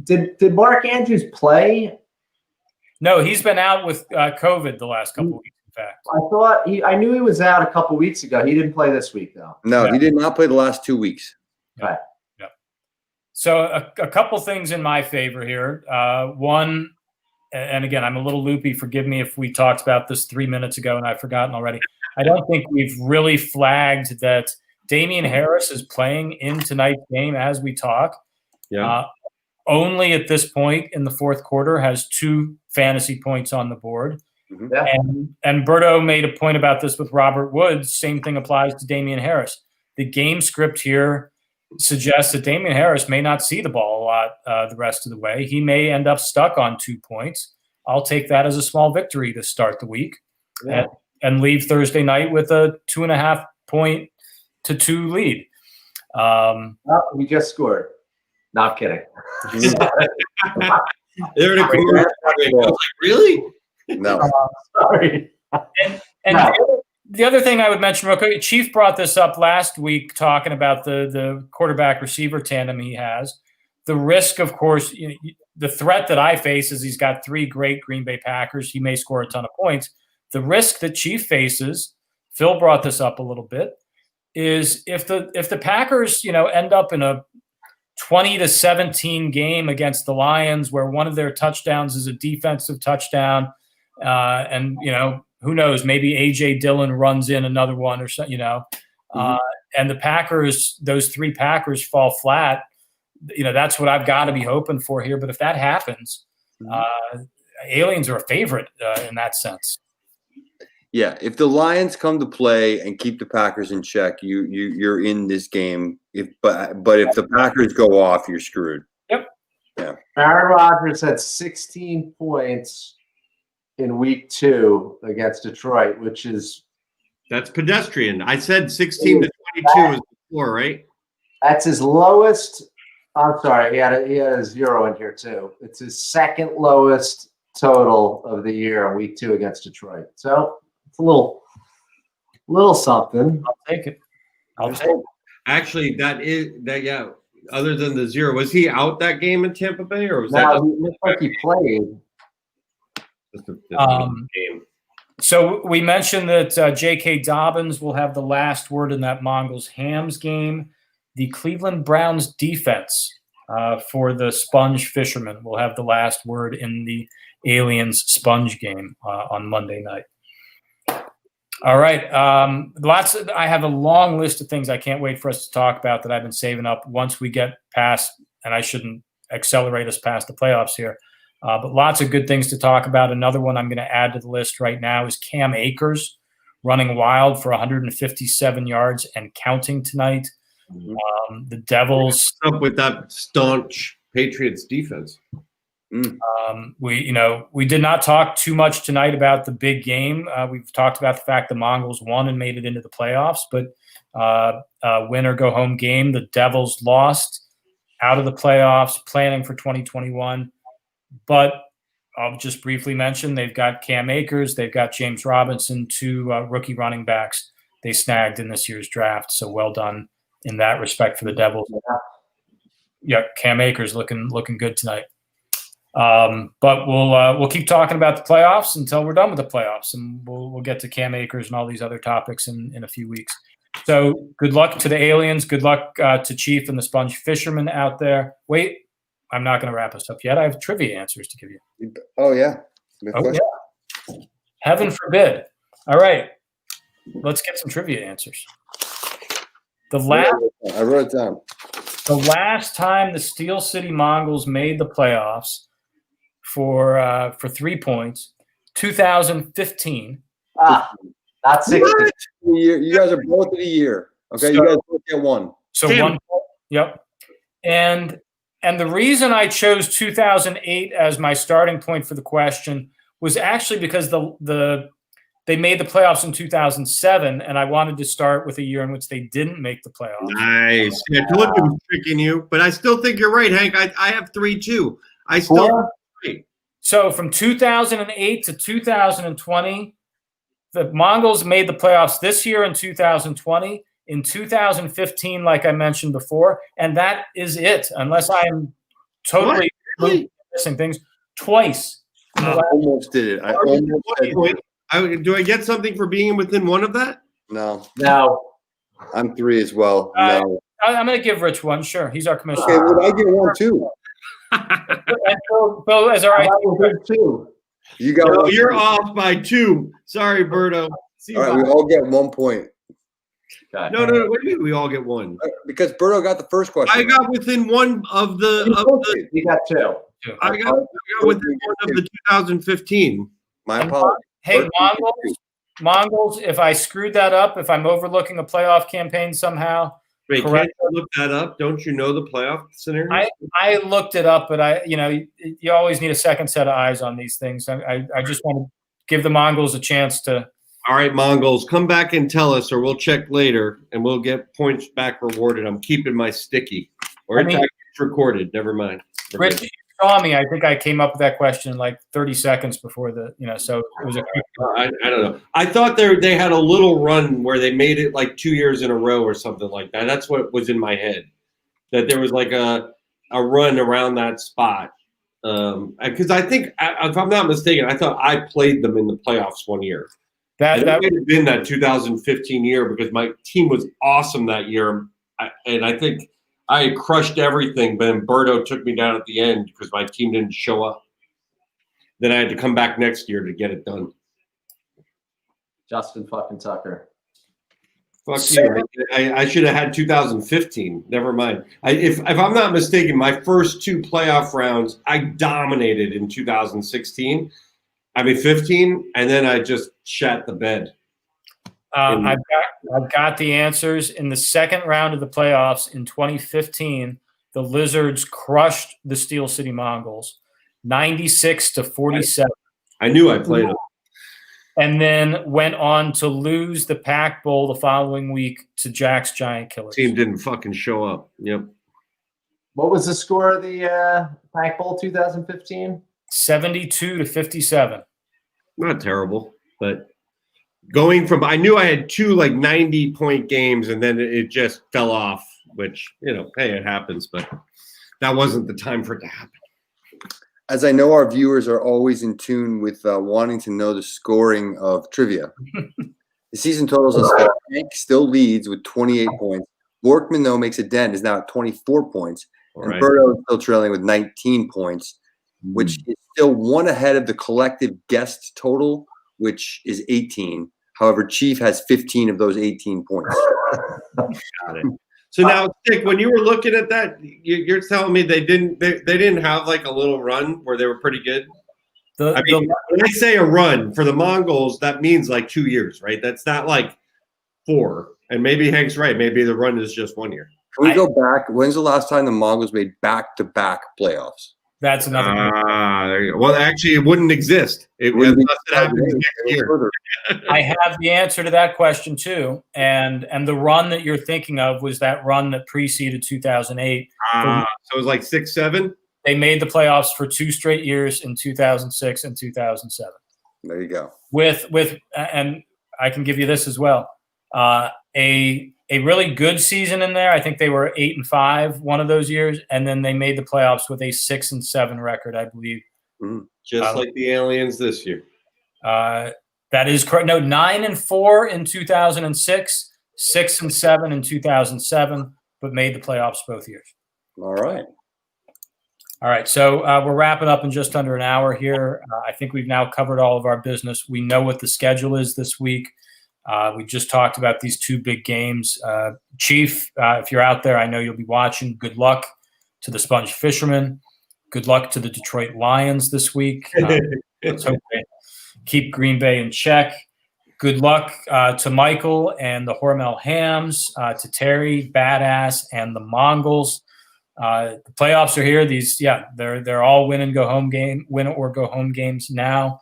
Did Mark Andrews play? No, he's been out with COVID the last couple of weeks. In fact, I knew he was out a couple weeks ago. He didn't play this week though. No, he did not play the last 2 weeks. Right. Yeah. So a couple things in my favor here. One, and again, I'm a little loopy. Forgive me if we talked about this 3 minutes ago and I've forgotten already. I don't think we've really flagged that Damian Harris is playing in tonight's game as we talk. Yeah. Only at this point in the fourth quarter has 2 fantasy points on the board. Yeah. And Berto made a point about this with Robert Woods. Same thing applies to Damian Harris. The game script here suggests that Damian Harris may not see the ball a lot the rest of the way. He may end up stuck on 2 points. I'll take that as a small victory to start the week and leave Thursday night with a 2.5 point to 2 lead. We just scored. Not kidding. They're in a corner. Really? No. Sorry. And the other thing I would mention real quick, Chief brought this up last week talking about the quarterback receiver tandem he has. The risk, of course, the threat that I face is he's got 3 great Green Bay Packers. He may score a ton of points. The risk that Chief faces, Phil brought this up a little bit, is if the Packers, end up in a 20-17 game against the Lions where one of their touchdowns is a defensive touchdown, and who knows, maybe A.J. Dillon runs in another one or so, and the Packers, those 3 Packers fall flat, that's what I've got to be hoping for here. But if that happens, Aliens are a favorite in that sense. Yeah, if the Lions come to play and keep the Packers in check, you're in this game. But if the Packers go off, you're screwed. Yep. Yeah. Aaron Rodgers had 16 points in week 2 against Detroit, that's pedestrian. I said 16 to 22 is the floor, right? That's his lowest. I'm sorry, he had a 0 in here too. It's his second lowest total of the year in week 2 against Detroit. So it's a little something. I'll take it. I'll take it. Actually, yeah. Other than the 0, was he out that game in Tampa Bay, or was No, he looked like he played. just a game? So we mentioned that J.K. Dobbins will have the last word in that Mongols-Hams game. The Cleveland Browns defense for the Sponge Fishermen will have the last word in the Aliens Sponge game on Monday night. All right. I have a long list of things I can't wait for us to talk about that I've been saving up once we get past, and I shouldn't accelerate us past the playoffs here. But lots of good things to talk about. Another one I'm going to add to the list right now is Cam Akers running wild for 157 yards and counting tonight. The Devils. What's up with that staunch Patriots defense? We did not talk too much tonight about the big game. We've talked about the fact the Mongols won and made it into the playoffs, but win or go home game. The Devils lost, out of the playoffs, planning for 2021. But I'll just briefly mention they've got Cam Akers, they've got James Robinson, 2 rookie running backs they snagged in this year's draft. So well done in that respect for the Devils. Yeah, Cam Akers looking good tonight. But we'll keep talking about the playoffs until we're done with the playoffs, and we'll get to Cam Akers and all these other topics in a few weeks. So good luck to the Aliens. Good luck to Chief and the Sponge Fishermen out there. Wait, I'm not going to wrap us up yet. I have trivia answers to give you. Oh, yeah. Yeah. Heaven forbid. All right. Let's get some trivia answers. I wrote it down. The last time the Steel City Mongols made the playoffs for 3 points, 2015. Not 60. You guys are both of the year. Okay, you guys both get 1. So 1 point. Yep. And the reason I chose 2008 as my starting point for the question was actually because they made the playoffs in 2007, and I wanted to start with a year in which they didn't make the playoffs. Nice. Yeah, I told you I was tricking you, but I still think you're right, Hank. I have 3 too. I still right. So from 2008 to 2020, the Mongols made the playoffs this year in 2020, in 2015, like I mentioned before, and that is it, unless I am totally missing things. Twice. I almost did it. I almost did it. Do I get something for being within 1 of that? No. I'm 3 as well. No. I'm going to give Rich 1. Sure. He's our commissioner. Okay, well, I get 1 too. And Bill is all right. too. You got no, you're off by 2. Sorry, Berto. All right, we all get 1 point. No. What do you mean we all get 1? Because Berto got the first question. I got within 1 of the. You got 2. I got within 1 of the 2015. My apologies. Hey, Mongols, if I screwed that up, if I'm overlooking a playoff campaign somehow. Wait, can't you look that up? Don't you know the playoff scenario? I looked it up, but you always need a second set of eyes on these things. I just want to give the Mongols a chance to. All right, Mongols, come back and tell us, or we'll check later, and we'll get points back rewarded. I'm keeping my sticky. Or it's recorded. Never mind. Rich, you saw me. I think I came up with that question in like 30 seconds before so it was a quick. I don't know. I thought they had a little run where they made it like 2 years in a row or something like that. That's what was in my head. That there was like a run around that spot. Because I think, if I'm not mistaken, I thought I played them in the playoffs one year. And it might have been that 2015 year because my team was awesome that year. And I think I had crushed everything, but Umberto took me down at the end because my team didn't show up. Then I had to come back next year to get it done. Justin fucking Tucker. Fuck you. I should have had 2015. Never mind. If I'm not mistaken, my first 2 playoff rounds, I dominated in 2016. 15, and then I just shat the bed. I've got the answers. In the second round of the playoffs in 2015, the Lizards crushed the Steel City Mongols, 96-47. I knew I played them. And then went on to lose the Pac Bowl the following week to Jack's Giant Killers. Team didn't fucking show up. Yep. What was the score of the Pac Bowl 2015? 72-57. Not terrible, but going from, I knew I had 2 like 90-point games, and then it just fell off, which, hey, it happens, but that wasn't the time for it to happen. As I know, our viewers are always in tune with wanting to know the scoring of trivia. The season totals are Hank still leads with 28 points. Borkman, though, makes a dent, is now at 24 points. And Berto is still trailing with 19 points, which is still 1 ahead of the collective guest total, which is 18. However, Chief has 15 of those 18 points. Got it. So now, Dick, when you were looking at that, you're telling me they didn't have like a little run where they were pretty good? When I say a run for the Mongols, that means like 2 years, right? That's not like 4. And maybe Hank's right. Maybe the run is just 1 year. Can we go back? When's the last time the Mongols made back-to-back playoffs? That's another. There you go. Well, actually, it wouldn't exist. It happens next year. I have the answer to that question too, and the run that you're thinking of was that run that preceded 2008. So it was like 6, 7. They made the playoffs for 2 straight years in 2006 and 2007. There you go. With and I can give you this as well. A really good season in there. I think they were 8-5 one of those years, and then they made the playoffs with a 6-7 record, I believe. Just like the Aliens this year. That is correct. No, 9-4 in 2006, 6-7 in 2007, but made the playoffs both years. All right. So we're wrapping up in just under an hour here. I think we've now covered all of our business. We know what the schedule is this week. We just talked about these 2 big games. Chief, if you're out there, I know you'll be watching. Good luck to the Sponge Fishermen. Good luck to the Detroit Lions this week. Let's hope they keep Green Bay in check. Good luck to Michael and the Hormel Hams, to Terry, Badass, and the Mongols. The playoffs are here. They're all win or go home games now.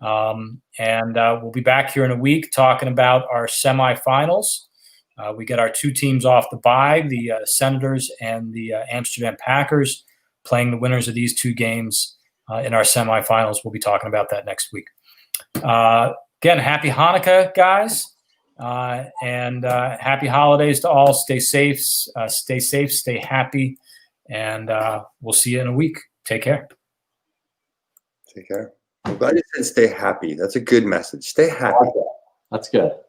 And we'll be back here in a week talking about our semifinals. We get our 2 teams off the bye, the Senators and the Amsterdam Packers, playing the winners of these 2 games in our semifinals. We'll be talking about that next week. Again, happy Hanukkah, guys, and happy holidays to all. Stay safe, stay happy, and we'll see you in a week. Take care. Take care. I'm glad you said stay happy. That's a good message. Stay happy. That's good.